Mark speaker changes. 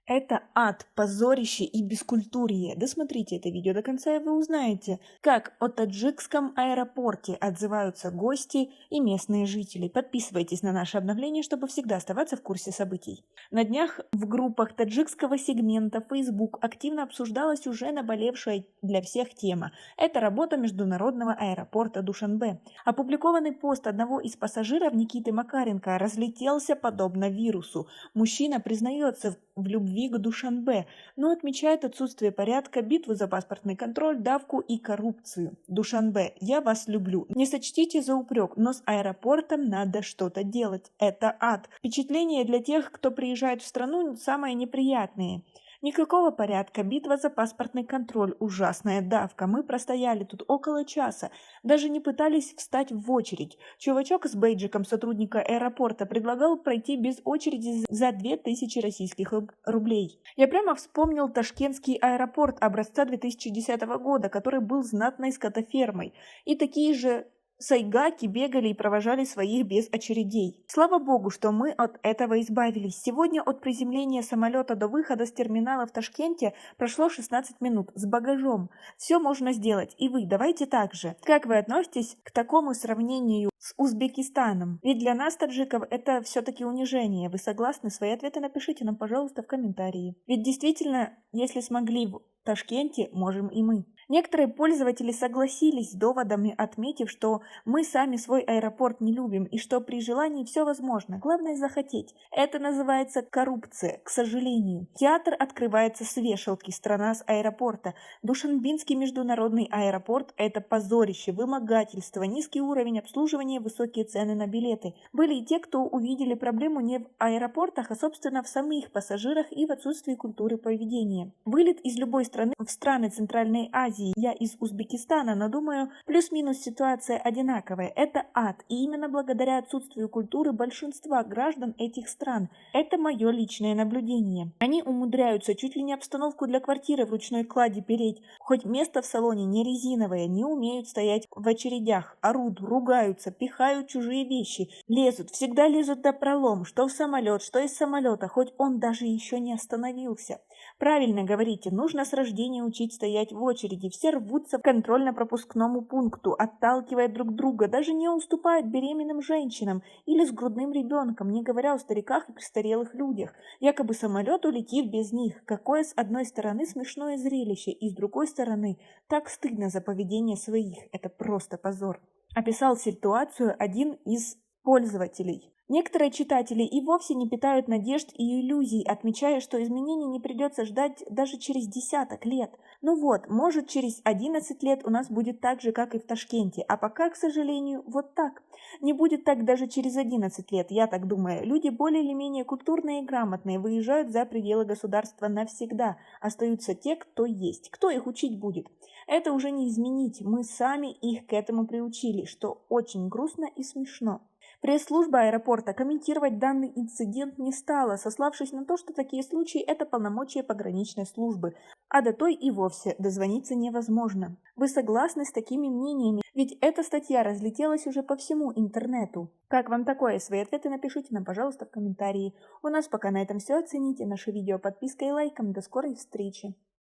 Speaker 1: Это ад, позорище и бескультурье. Досмотрите это видео до конца, и вы узнаете, как о таджикском аэропорте отзываются гости и местные жители. Подписывайтесь на наше обновление, чтобы всегда оставаться в курсе событий. На днях в группах таджикского сегмента Facebook активно обсуждалась уже наболевшая для всех тема. Это работа международного аэропорта Душанбе. Опубликованный пост одного из пассажиров Никиты Макаренко разлетелся подобно вирусу. Мужчина признается в любви к Душанбе, но отмечает отсутствие порядка, битву за паспортный контроль, давку и коррупцию. Душанбе, я вас люблю. Не сочтите за упрек, но с аэропортом надо что-то делать. Это ад. Впечатления для тех, кто приезжает в страну, самые неприятные. Никакого порядка, битва за паспортный контроль, ужасная давка. Мы простояли тут около часа, даже не пытались встать в очередь. Чувачок с бейджиком сотрудника аэропорта предлагал пройти без очереди за 2000 российских рублей. Я прямо вспомнил ташкентский аэропорт образца 2010 года, который был знатной скотофермой. И такие же сайгаки бегали и провожали своих без очередей. Слава богу, что мы от этого избавились. Сегодня от приземления самолета до выхода с терминала в Ташкенте прошло 16 минут с багажом. Все можно сделать, и вы давайте так же. Как вы относитесь к такому сравнению с Узбекистаном? Ведь для нас, таджиков, это все-таки унижение. Вы согласны? Свои ответы напишите нам, пожалуйста, в комментарии. Ведь действительно, если смогли в Ташкенте, можем и мы. Некоторые пользователи согласились с доводами, отметив, что мы сами свой аэропорт не любим и что при желании все возможно, главное захотеть. Это называется коррупция, к сожалению. Театр открывается с вешалки, страна с аэропорта. Душанбинский международный аэропорт – это позорище, вымогательство, низкий уровень обслуживания, высокие цены на билеты. Были и те, кто увидели проблему не в аэропортах, а собственно в самих пассажирах и в отсутствии культуры поведения. Вылет из любой страны в страны Центральной Азии. Я из Узбекистана, но думаю, плюс-минус ситуация одинаковая. Это ад, и именно благодаря отсутствию культуры большинства граждан этих стран. Это мое личное наблюдение. Они умудряются чуть ли не обстановку для квартиры в ручной клади переть, хоть место в салоне не резиновое, не умеют стоять в очередях, орут, ругаются, пихают чужие вещи, лезут, всегда лезут до пролом, что в самолет, что из самолета, хоть он даже еще не остановился. Правильно говорите, нужно с рождения учить стоять в очереди. Все рвутся к контрольно-пропускному пункту, отталкивая друг друга, даже не уступают беременным женщинам или с грудным ребенком, не говоря о стариках и престарелых людях. Якобы самолет улетит без них. Какое с одной стороны смешное зрелище, и с другой стороны так стыдно за поведение своих. Это просто позор. Описал ситуацию один из пользователей. Некоторые читатели и вовсе не питают надежд и иллюзий, отмечая, что изменений не придется ждать даже через десяток лет. Ну вот, может, через 11 лет у нас будет так же, как и в Ташкенте, а пока, к сожалению, вот так. Не будет так даже через 11 лет, я так думаю. Люди более или менее культурные и грамотные выезжают за пределы государства навсегда. Остаются те, кто есть. Кто их учить будет? Это уже не изменить, мы сами их к этому приучили, что очень грустно и смешно. Пресс-служба аэропорта комментировать данный инцидент не стала, сославшись на то, что такие случаи – это полномочия пограничной службы, а до той и вовсе дозвониться невозможно. Вы согласны с такими мнениями? Ведь эта статья разлетелась уже по всему интернету. Как вам такое? Свои ответы напишите нам, пожалуйста, в комментарии. У нас пока на этом все. Оцените наше видео подпиской и лайком. До скорой встречи!